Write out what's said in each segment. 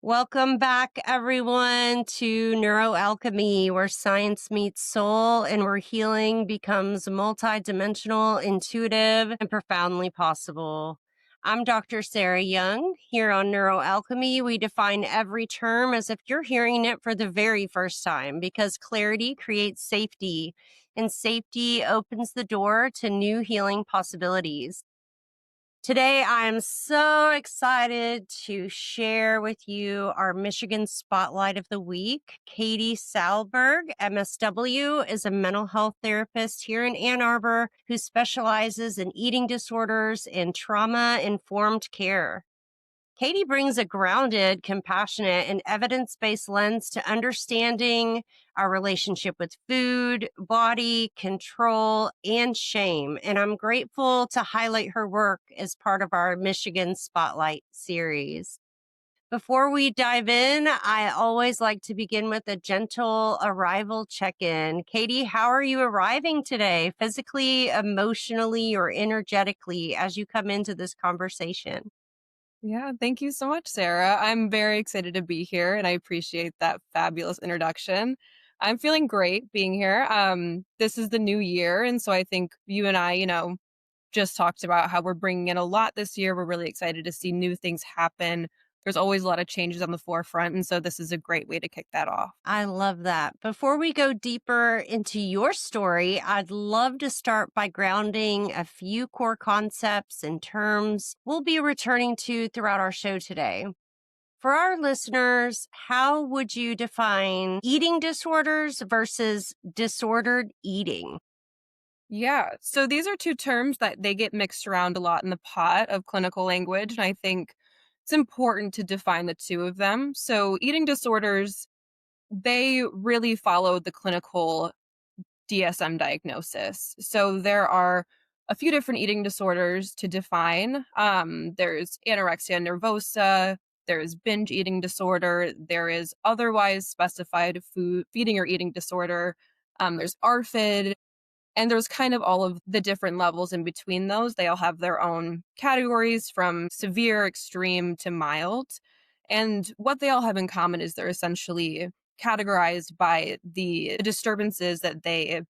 Welcome back, everyone, to Neuroalchemy, where science meets soul and where healing becomes multidimensional, intuitive, and profoundly possible. I'm Dr. Sarah Young. Here on Neuroalchemy, we define every term as if you're hearing it for the very first time because clarity creates safety, and safety opens the door to new healing possibilities. Today, I am so excited to share with you our Michigan Spotlight of the Week. Katie Salberg, MSW, is a mental health therapist here in Ann Arbor who specializes in eating disorders and trauma-informed care. Katie brings a grounded, compassionate, and evidence-based lens to understanding our relationship with food, body, control, and shame. And I'm grateful to highlight her work as part of our Michigan Spotlight series. Before we dive in, I always like to begin with a gentle arrival check-in. Katie, how are you arriving today, physically, emotionally, or energetically, as you come into this conversation? Yeah, thank you so much, Sarah. I'm very excited to be here and I appreciate that fabulous introduction. I'm feeling great being here. This is the new year. And so I think you and I, just talked about how we're bringing in a lot this year. We're really excited to see new things happen. There's always a lot of changes on the forefront. And so this is a great way to kick that off. I love that. Before we go deeper into your story, I'd love to start by grounding a few core concepts and terms we'll be returning to throughout our show today. For our listeners, how would you define eating disorders versus disordered eating? Yeah. So these are two terms that they get mixed around a lot in the pot of clinical language. And I think it's important to define the two of them. So eating disorders, they really follow the clinical DSM diagnosis. So there are a few different eating disorders to define. There's anorexia nervosa, there's binge eating disorder, there is otherwise specified food feeding or eating disorder. There's ARFID, and there's kind of all of the different levels in between those. They all have their own categories from severe, extreme to mild. And what they all have in common is they're essentially categorized by the disturbances that they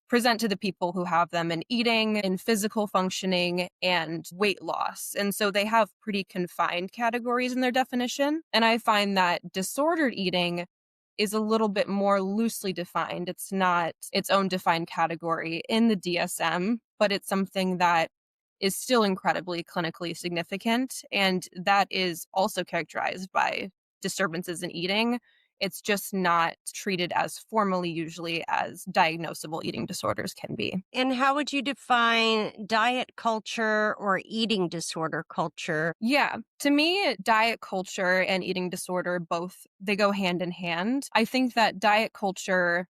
present to the people who have them in eating, in physical functioning, and weight loss. And so they have pretty confined categories in their definition. And I find that disordered eating is a little bit more loosely defined. It's not its own defined category in the DSM, but it's something that is still incredibly clinically significant. And that is also characterized by disturbances in eating. It's just not treated as formally, usually, as diagnosable eating disorders can be. And how would you define diet culture or eating disorder culture? Yeah, to me, diet culture and eating disorder both they go hand in hand. I think that diet culture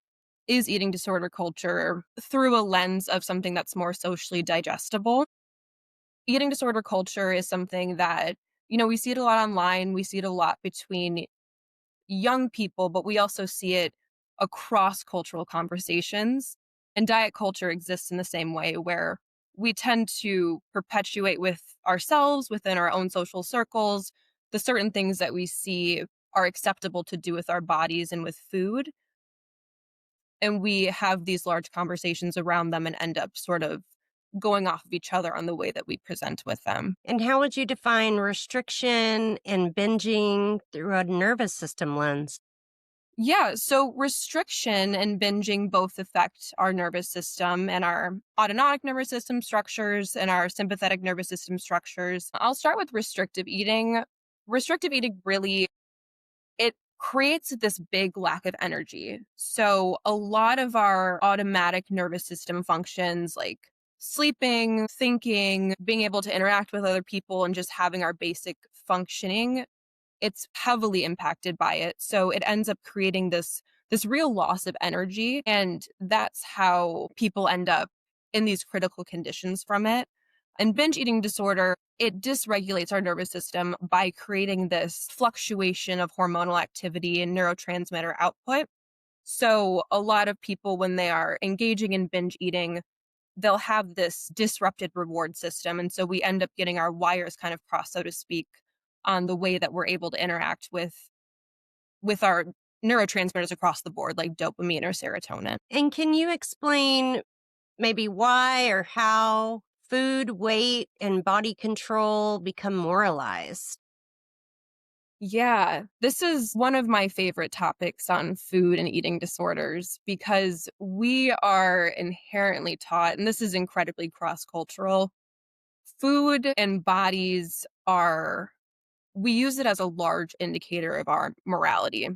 is eating disorder culture through a lens of something that's more socially digestible. Eating disorder culture is something that, we see it a lot online, we see it a lot between young people, but we also see it across cultural conversations. And diet culture exists in the same way where we tend to perpetuate with ourselves within our own social circles the certain things that we see are acceptable to do with our bodies and with food. And we have these large conversations around them and end up sort of going off of each other on the way that we present with them. And how would you define restriction and binging through a nervous system lens? Yeah, so restriction and binging both affect our nervous system and our autonomic nervous system structures and our sympathetic nervous system structures. I'll start with restrictive eating. Restrictive eating really it creates this big lack of energy. So a lot of our automatic nervous system functions like sleeping, thinking, being able to interact with other people and just having our basic functioning it's heavily impacted by it. So it ends up creating this real loss of energy. And that's how people end up in these critical conditions from it. And binge eating disorder, it dysregulates our nervous system by creating this fluctuation of hormonal activity and neurotransmitter output. So a lot of people, when they are engaging in binge eating, they'll have this disrupted reward system. And so we end up getting our wires kind of crossed, so to speak, on the way that we're able to interact with our neurotransmitters across the board, like dopamine or serotonin. And can you explain maybe why or how food, weight, and body control become moralized? Yeah, this is one of my favorite topics on food and eating disorders because we are inherently taught, and this is incredibly cross cultural. Food and bodies are, we use it as a large indicator of our morality.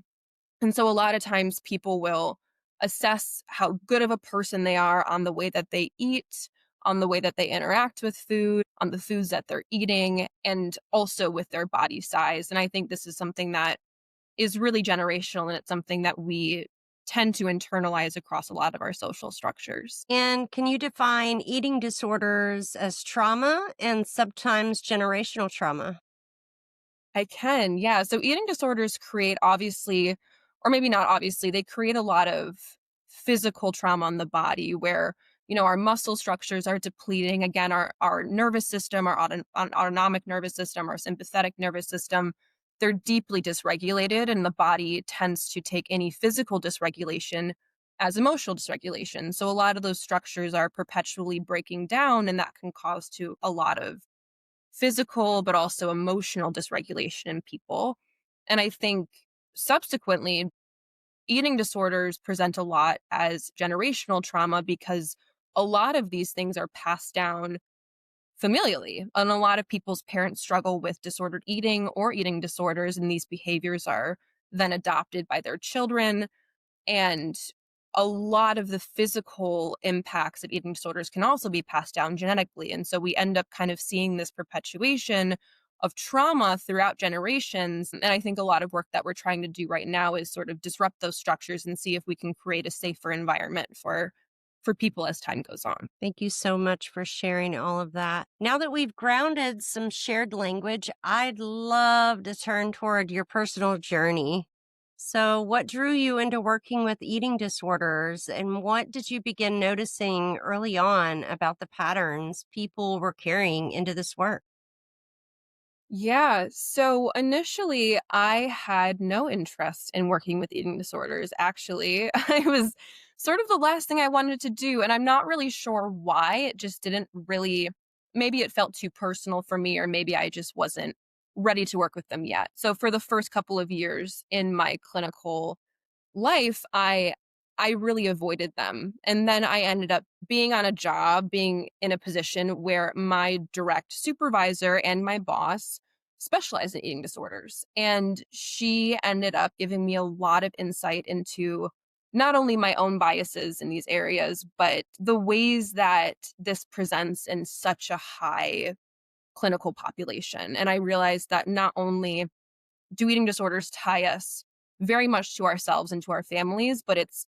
And so a lot of times people will assess how good of a person they are on the way that they eat, on the way that they interact with food, on the foods that they're eating, and also with their body size. And I think this is something that is really generational and it's something that we tend to internalize across a lot of our social structures. And can you define eating disorders as trauma and sometimes generational trauma? I can, yeah. So eating disorders create obviously, or maybe not obviously, they create a lot of physical trauma on the body where, our muscle structures are depleting. Again, our nervous system, our autonomic nervous system, our sympathetic nervous system, they're deeply dysregulated, and the body tends to take any physical dysregulation as emotional dysregulation. So a lot of those structures are perpetually breaking down, and that can cause to a lot of physical but also emotional dysregulation in people. And I think subsequently, eating disorders present a lot as generational trauma because a lot of these things are passed down familially. And a lot of people's parents struggle with disordered eating or eating disorders, and these behaviors are then adopted by their children. And a lot of the physical impacts of eating disorders can also be passed down genetically. And so we end up kind of seeing this perpetuation of trauma throughout generations. And I think a lot of work that we're trying to do right now is sort of disrupt those structures and see if we can create a safer environment for people as time goes on. Thank you so much for sharing all of that. Now that we've grounded some shared language, I'd love to turn toward your personal journey. So, what drew you into working with eating disorders, and what did you begin noticing early on about the patterns people were carrying into this work? Yeah. So initially, I had no interest in working with eating disorders. Actually, I was sort of the last thing I wanted to do. And I'm not really sure why. It just didn't really, maybe it felt too personal for me, or maybe I just wasn't ready to work with them yet. So for the first couple of years in my clinical life, I really avoided them. And then I ended up being on a job, being in a position where my direct supervisor and my boss specialized in eating disorders. And she ended up giving me a lot of insight into not only my own biases in these areas, but the ways that this presents in such a high clinical population. And I realized that not only do eating disorders tie us very much to ourselves and to our families, but it's,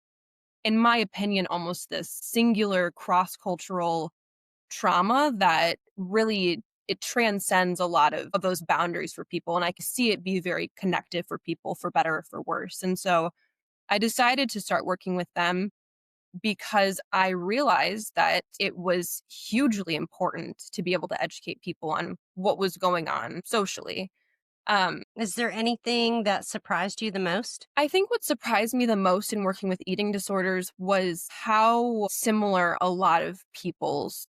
in my opinion, almost this singular cross-cultural trauma that really it transcends a lot of those boundaries for people. And I can see it be very connective for people for better or for worse. And so I decided to start working with them because I realized that it was hugely important to be able to educate people on what was going on socially. Is there anything that surprised you the most? I think what surprised me the most in working with eating disorders was how similar a lot of people's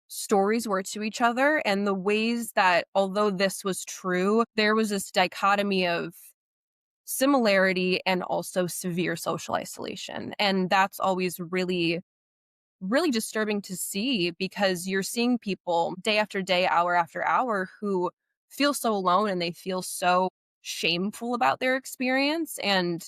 stories were to each other, and the ways that, although this was true, there was this dichotomy of similarity and also severe social isolation. And that's always really, really disturbing to see because you're seeing people day after day, hour after hour who feel so alone and they feel so shameful about their experience. And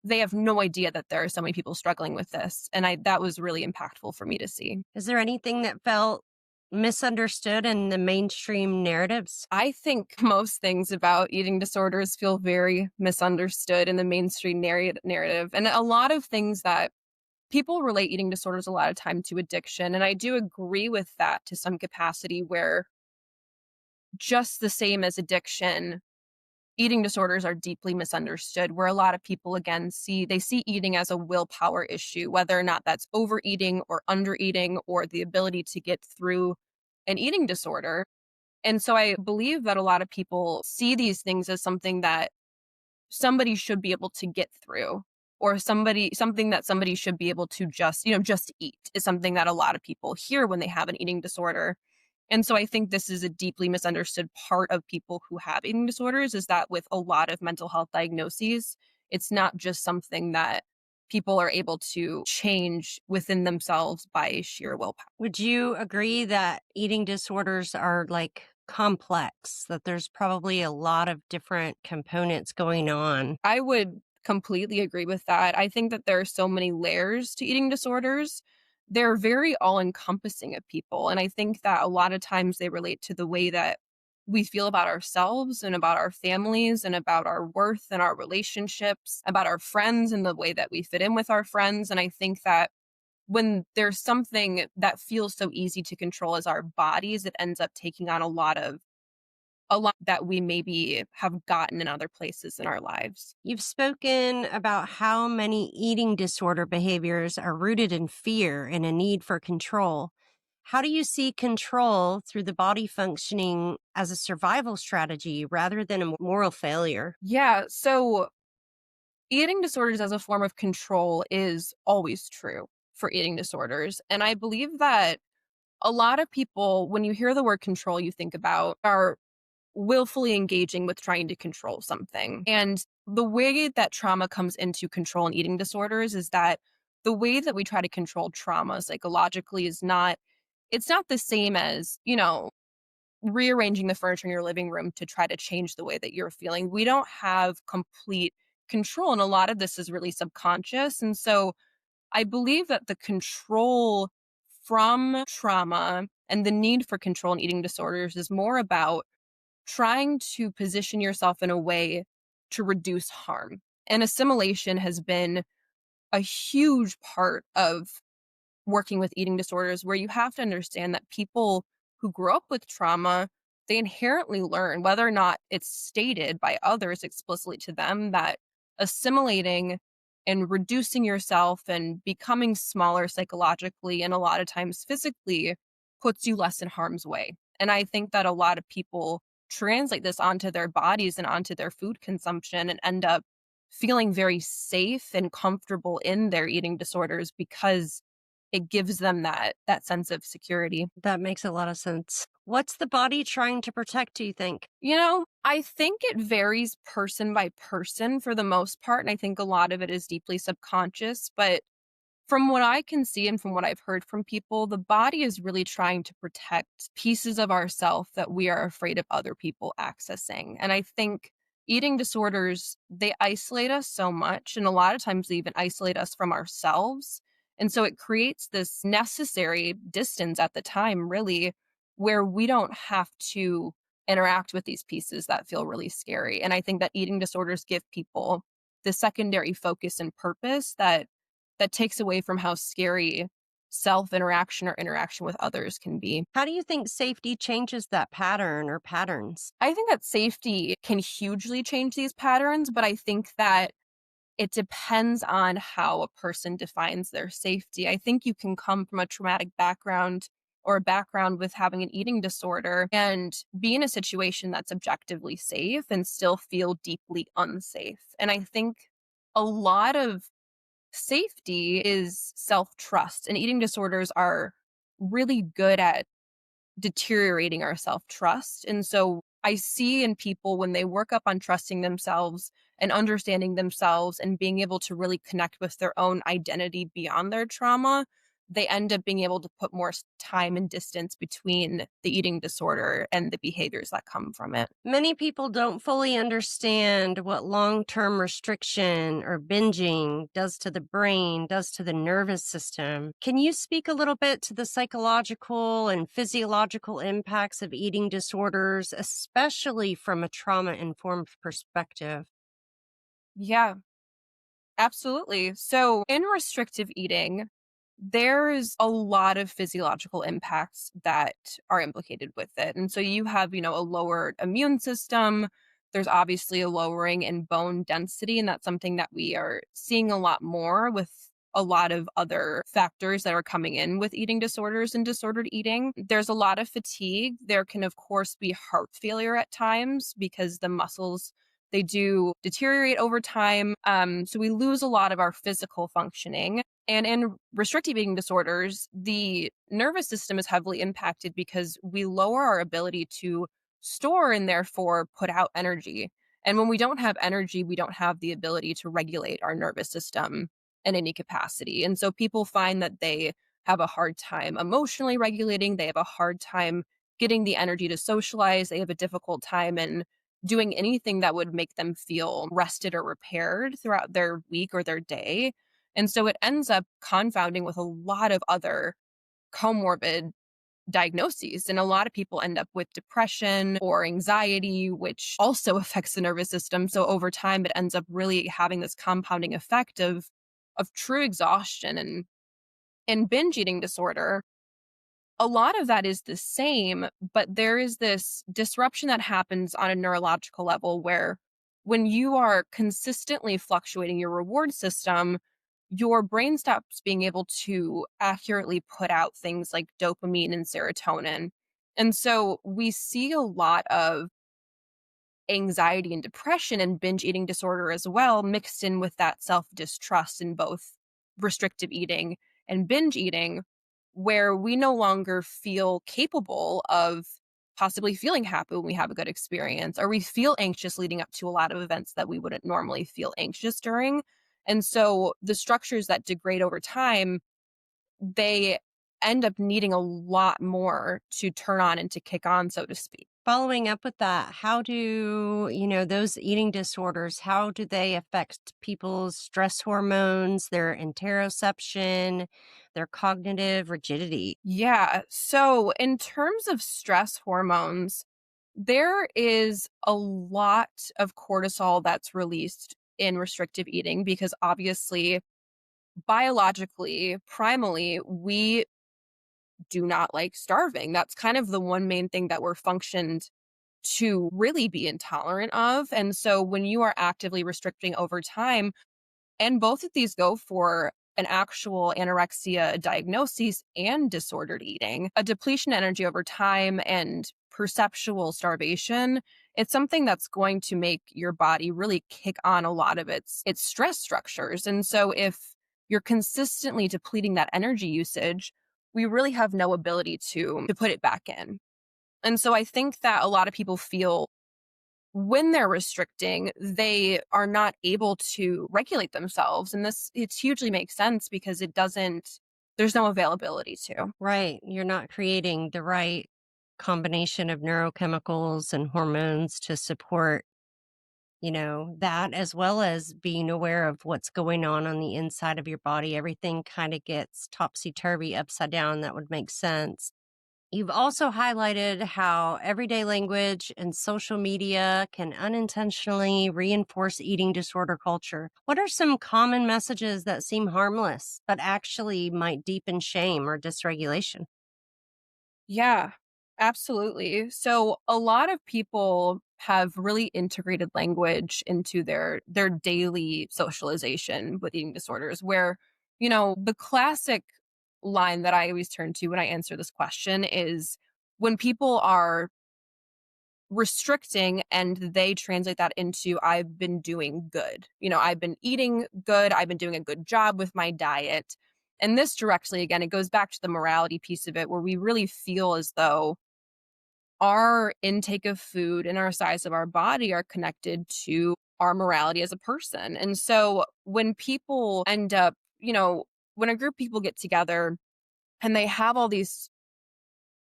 they have no idea that there are so many people struggling with this, and I that was really impactful for me to see. Is there anything that felt misunderstood in the mainstream narratives? I think most things about eating disorders feel very misunderstood in the mainstream narrative, and a lot of things that people relate eating disorders a lot of time to addiction, and I do agree with that to some capacity where just the same as addiction, eating disorders are deeply misunderstood, where a lot of people again see eating as a willpower issue, whether or not that's overeating or undereating or the ability to get through an eating disorder. And so I believe that a lot of people see these things as something that somebody should be able to get through, or something that somebody should be able to just eat is something that a lot of people hear when they have an eating disorder. And so I think this is a deeply misunderstood part of people who have eating disorders, is that with a lot of mental health diagnoses, it's not just something that people are able to change within themselves by sheer willpower. Would you agree that eating disorders are like complex, that there's probably a lot of different components going on? I would completely agree with that. I think that there are so many layers to eating disorders. They're very all encompassing of people. And I think that a lot of times they relate to the way that we feel about ourselves and about our families and about our worth and our relationships, about our friends and the way that we fit in with our friends. And I think that when there's something that feels so easy to control as our bodies, it ends up taking on a lot that we maybe have gotten in other places in our lives. You've spoken about how many eating disorder behaviors are rooted in fear and a need for control. How do you see control through the body functioning as a survival strategy rather than a moral failure? Yeah, so eating disorders as a form of control is always true for eating disorders. And I believe that a lot of people, when you hear the word control, you think about are willfully engaging with trying to control something. And the way that trauma comes into control in eating disorders is that the way that we try to control trauma psychologically is not it's not the same as, rearranging the furniture in your living room to try to change the way that you're feeling. We don't have complete control. And a lot of this is really subconscious. And so I believe that the control from trauma and the need for control in eating disorders is more about trying to position yourself in a way to reduce harm. And assimilation has been a huge part of working with eating disorders, where you have to understand that people who grow up with trauma, they inherently learn, whether or not it's stated by others explicitly to them, that assimilating and reducing yourself and becoming smaller psychologically and a lot of times physically puts you less in harm's way. And I think that a lot of people translate this onto their bodies and onto their food consumption and end up feeling very safe and comfortable in their eating disorders because it gives them that sense of security. That makes a lot of sense. What's the body trying to protect, do you think? I think it varies person by person for the most part, and I think a lot of it is deeply subconscious, but from what I can see and from what I've heard from people, the body is really trying to protect pieces of ourself that we are afraid of other people accessing. And I think eating disorders, they isolate us so much. And a lot of times they even isolate us from ourselves. And so it creates this necessary distance at the time, really, where we don't have to interact with these pieces that feel really scary. And I think that eating disorders give people the secondary focus and purpose that takes away from how scary self interaction or interaction with others can be. How do you think safety changes that pattern or patterns? I think that safety can hugely change these patterns, but I think that it depends on how a person defines their safety. I think you can come from a traumatic background or a background with having an eating disorder and be in a situation that's objectively safe and still feel deeply unsafe. And I think a lot of safety is self trust, and eating disorders are really good at deteriorating our self trust. And so I see in people when they work up on trusting themselves and understanding themselves and being able to really connect with their own identity beyond their trauma, they end up being able to put more time and distance between the eating disorder and the behaviors that come from it. Many people don't fully understand what long term restriction or binging does to the brain, does to the nervous system. Can you speak a little bit to the psychological and physiological impacts of eating disorders, especially from a trauma informed perspective? Yeah, absolutely. So, in restrictive eating, there's a lot of physiological impacts that are implicated with it. And so you have, a lower immune system. There's obviously a lowering in bone density, and that's something that we are seeing a lot more with a lot of other factors that are coming in with eating disorders and disordered eating. There's a lot of fatigue. There can, of course, be heart failure at times because the muscles they do deteriorate over time. So we lose a lot of our physical functioning. And in restrictive eating disorders, the nervous system is heavily impacted because we lower our ability to store and therefore put out energy. And when we don't have energy, we don't have the ability to regulate our nervous system in any capacity. And so people find that they have a hard time emotionally regulating, they have a hard time getting the energy to socialize, they have a difficult time in doing anything that would make them feel rested or repaired throughout their week or their day. And so it ends up confounding with a lot of other comorbid diagnoses. And a lot of people end up with depression or anxiety, which also affects the nervous system. So over time, it ends up really having this compounding effect of true exhaustion. And in binge eating disorder, a lot of that is the same, but there is this disruption that happens on a neurological level where when you are consistently fluctuating your reward system, your brain stops being able to accurately put out things like dopamine and serotonin. And so we see a lot of anxiety and depression and binge eating disorder as well, mixed in with that self distrust in both restrictive eating and binge eating, where we no longer feel capable of possibly feeling happy when we have a good experience, or we feel anxious leading up to a lot of events that we wouldn't normally feel anxious during. And so the structures that degrade over time, they end up needing a lot more to turn on and to kick on, so to speak. Following up with that, how do, those eating disorders, how do they affect people's stress hormones, their interoception, their cognitive rigidity? Yeah. So, in terms of stress hormones, there is a lot of cortisol that's released in restrictive eating because obviously, biologically, primally, we do not like starving. That's kind of the one main thing that we're functioned to really be intolerant of. And so, when you are actively restricting over time, and both of these go for an actual anorexia diagnosis and disordered eating, a depletion of energy over time and perceptual starvation. It's something that's going to make your body really kick on a lot of its stress structures. And so if you're consistently depleting that energy usage, we really have no ability to put it back in. And so I think that a lot of people feel when they're restricting, they are not able to regulate themselves. And this, it hugely makes sense because there's no availability to. Right. You're not creating the right combination of neurochemicals and hormones to support, that as well as being aware of what's going on the inside of your body. Everything kind of gets topsy turvy, upside down. That would make sense. You've also highlighted how everyday language and social media can unintentionally reinforce eating disorder culture. What are some common messages that seem harmless, but actually might deepen shame or dysregulation? Yeah, absolutely. So a lot of people have really integrated language into their daily socialization with eating disorders where, the classic line that I always turn to when I answer this question is when people are restricting and they translate that into I've been doing good. I've been eating good, I've been doing a good job with my diet. And this directly again it goes back to the morality piece of it where we really feel as though our intake of food and our size of our body are connected to our morality as a person. And so when people end up, when a group of people get together and they have all these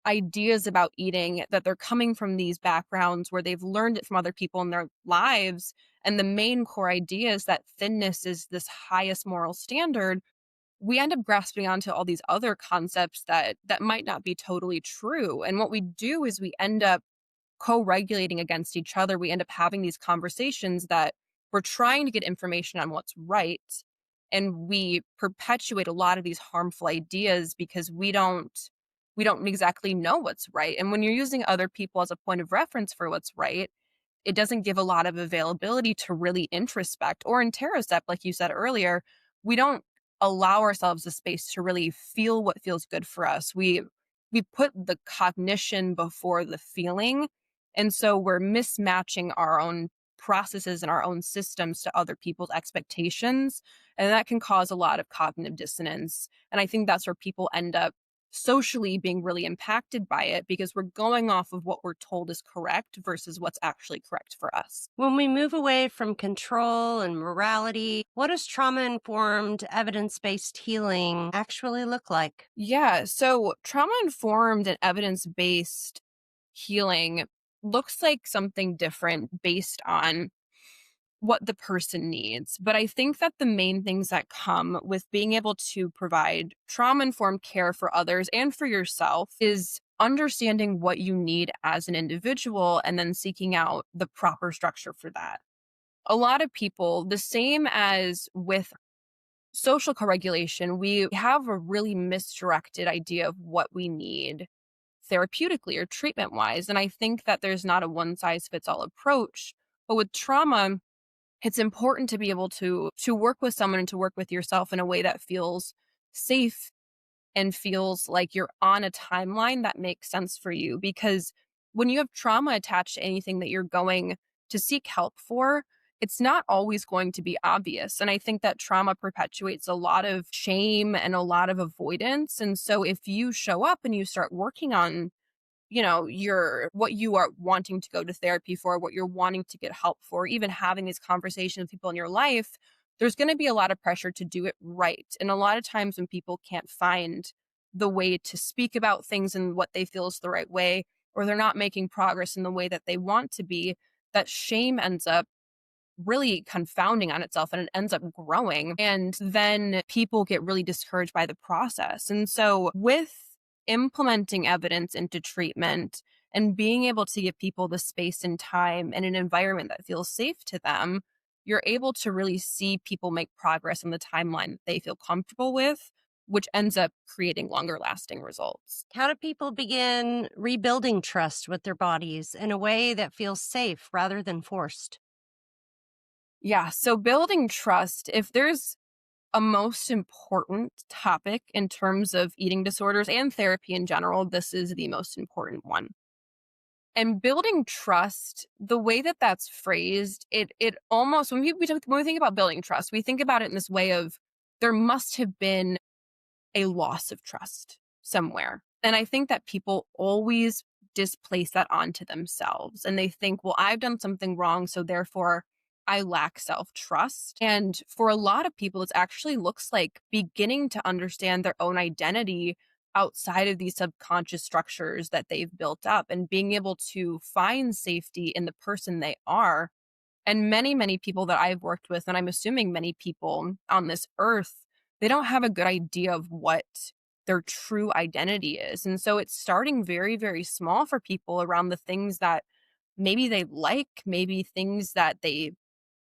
ideas about eating that they're coming from these backgrounds where they've learned it from other people in their lives. And the main core idea is that thinness is this highest moral standard. We end up grasping onto all these other concepts that might not be totally true. And what we do is we end up co-regulating against each other. We end up having these conversations that we're trying to get information on what's right. And we perpetuate a lot of these harmful ideas because we don't exactly know what's right. And when you're using other people as a point of reference for what's right, it doesn't give a lot of availability to really introspect or interocept, like you said earlier. We don't allow ourselves the space to really feel what feels good for us. We put the cognition before the feeling. And so we're mismatching our own processes and our own systems to other people's expectations. And that can cause a lot of cognitive dissonance. And I think that's where people end up socially being really impacted by it because we're going off of what we're told is correct versus what's actually correct for us. When we move away from control and morality, what does trauma informed, evidence based healing actually look like? Yeah. So trauma informed and evidence based healing looks like something different based on what the person needs. But I think that the main things that come with being able to provide trauma informed care for others and for yourself is understanding what you need as an individual and then seeking out the proper structure for that. A lot of people, the same as with social co-regulation, we have a really misdirected idea of what we need therapeutically or treatment wise. And I think that there's not a one size fits all approach. But with trauma, it's important to be able to work with someone and to work with yourself in a way that feels safe and feels like you're on a timeline that makes sense for you. Because when you have trauma attached to anything that you're going to seek help for, it's not always going to be obvious. And I think that trauma perpetuates a lot of shame and a lot of avoidance. And so if you show up and you start working on your what you are wanting to go to therapy for, what you're wanting to get help for, even having these conversations with people in your life, there's going to be a lot of pressure to do it right. And a lot of times when people can't find the way to speak about things and what they feel is the right way, or they're not making progress in the way that they want to be, that shame ends up really confounding on itself and it ends up growing. And then people get really discouraged by the process. And so, with implementing evidence into treatment and being able to give people the space and time and an environment that feels safe to them, you're able to really see people make progress on the timeline that they feel comfortable with, which ends up creating longer lasting results. How do people begin rebuilding trust with their bodies in a way that feels safe rather than forced? Yeah. So, building trust, if there's a most important topic in terms of eating disorders and therapy in general, this is the most important one. And building trust, the way that that's phrased, it almost when we think about building trust, we think about it in this way of there must have been a loss of trust somewhere. And I think that people always displace that onto themselves and they think, well, I've done something wrong, so therefore I lack self trust. And for a lot of people, it actually looks like beginning to understand their own identity outside of these subconscious structures that they've built up and being able to find safety in the person they are. And many, many people that I've worked with, and I'm assuming many people on this earth, they don't have a good idea of what their true identity is. And so it's starting very, very small for people around the things that maybe they like, maybe things that they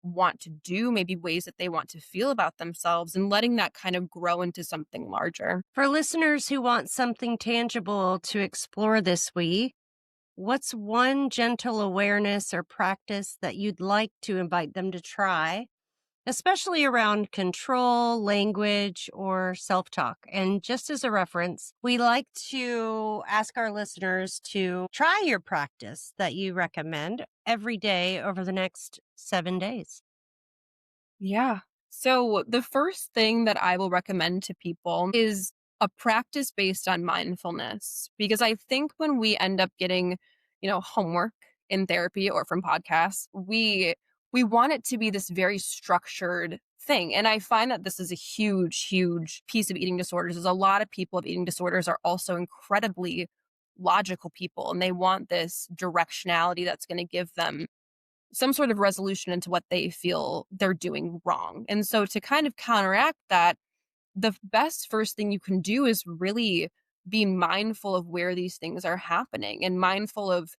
want to do, maybe ways that they want to feel about themselves, and letting that kind of grow into something larger. For listeners who want something tangible to explore this week, what's one gentle awareness or practice that you'd like to invite them to try, especially around control, language, or self talk? And just as a reference, we like to ask our listeners to try your practice that you recommend every day over the next 7 days. Yeah. So the first thing that I will recommend to people is a practice based on mindfulness, because I think when we end up getting, homework in therapy or from podcasts, we want it to be this very structured thing. And I find that this is a huge, huge piece of eating disorders. Is a lot of people with eating disorders are also incredibly logical people, and they want this directionality that's going to give them some sort of resolution into what they feel they're doing wrong. And so to kind of counteract that, the best first thing you can do is really be mindful of where these things are happening and mindful of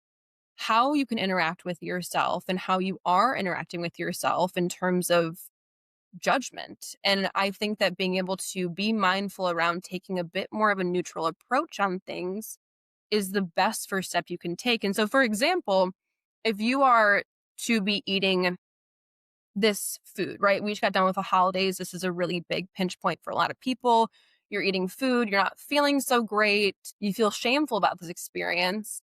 how you can interact with yourself and how you are interacting with yourself in terms of judgment. And I think that being able to be mindful around taking a bit more of a neutral approach on things is the best first step you can take. And so, for example, if you are to be eating this food, right? We just got done with the holidays. This is a really big pinch point for a lot of people. You're eating food, you're not feeling so great, you feel shameful about this experience.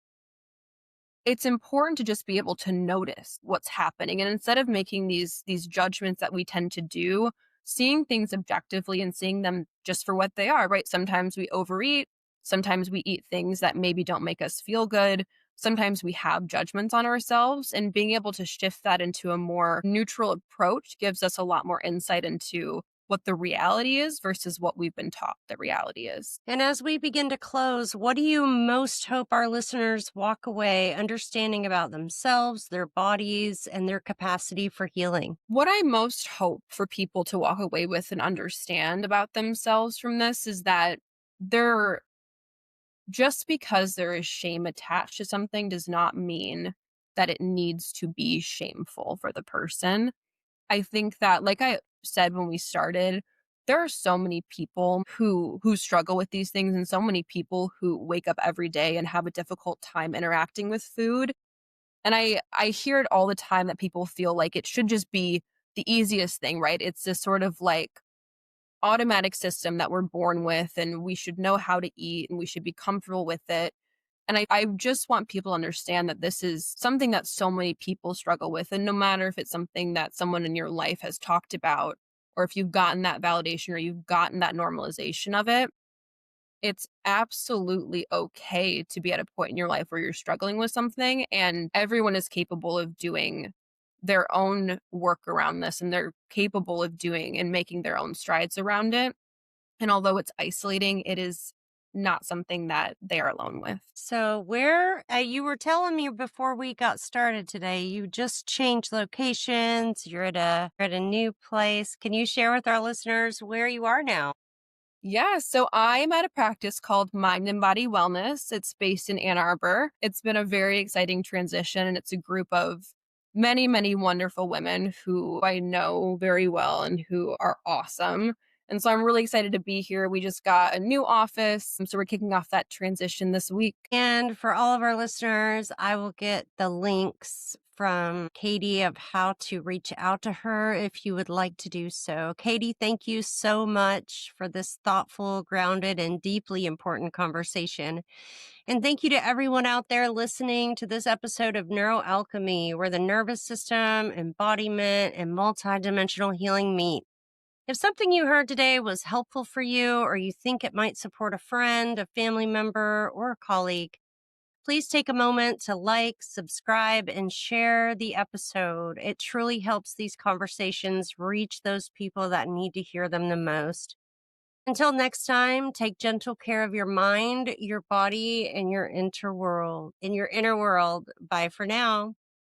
It's important to just be able to notice what's happening, and instead of making these judgments that we tend to do, seeing things objectively and seeing them just for what they are, right? Sometimes we overeat, sometimes we eat things that maybe don't make us feel good, sometimes we have judgments on ourselves, and being able to shift that into a more neutral approach gives us a lot more insight into what the reality is versus what we've been taught the reality is. And as we begin to close, what do you most hope our listeners walk away understanding about themselves, their bodies, and their capacity for healing? What I most hope for people to walk away with and understand about themselves from this is that there just because there is shame attached to something does not mean that it needs to be shameful for the person. I think that, like I said when we started, there are so many people who struggle with these things, and so many people who wake up every day and have a difficult time interacting with food. And I hear it all the time that people feel like it should just be the easiest thing, right? It's this sort of like automatic system that we're born with, and we should know how to eat and we should be comfortable with it. And I just want people to understand that this is something that so many people struggle with. And no matter if it's something that someone in your life has talked about, or if you've gotten that validation or you've gotten that normalization of it, it's absolutely okay to be at a point in your life where you're struggling with something. And everyone is capable of doing their own work around this, and they're capable of doing and making their own strides around it. And although it's isolating, it is not something that they are alone with. So, where you were telling me before we got started today, you just changed locations. You're at a new place. Can you share with our listeners where you are now? Yeah, so I'm at a practice called Mind and Body Wellness. It's based in Ann Arbor. It's been a very exciting transition, and it's a group of many, many wonderful women who I know very well and who are awesome. And so I'm really excited to be here. We just got a new office, so we're kicking off that transition this week. And for all of our listeners, I will get the links from Katie of how to reach out to her if you would like to do so. Katie, thank you so much for this thoughtful, grounded, and deeply important conversation. And thank you to everyone out there listening to this episode of Neuroalchemy, where the nervous system, embodiment, and multidimensional healing meet. If something you heard today was helpful for you, or you think it might support a friend, a family member, or a colleague, please take a moment to like, subscribe, and share the episode. It truly helps these conversations reach those people that need to hear them the most. Until next time, take gentle care of your mind, your body, and your inner world. Bye for now.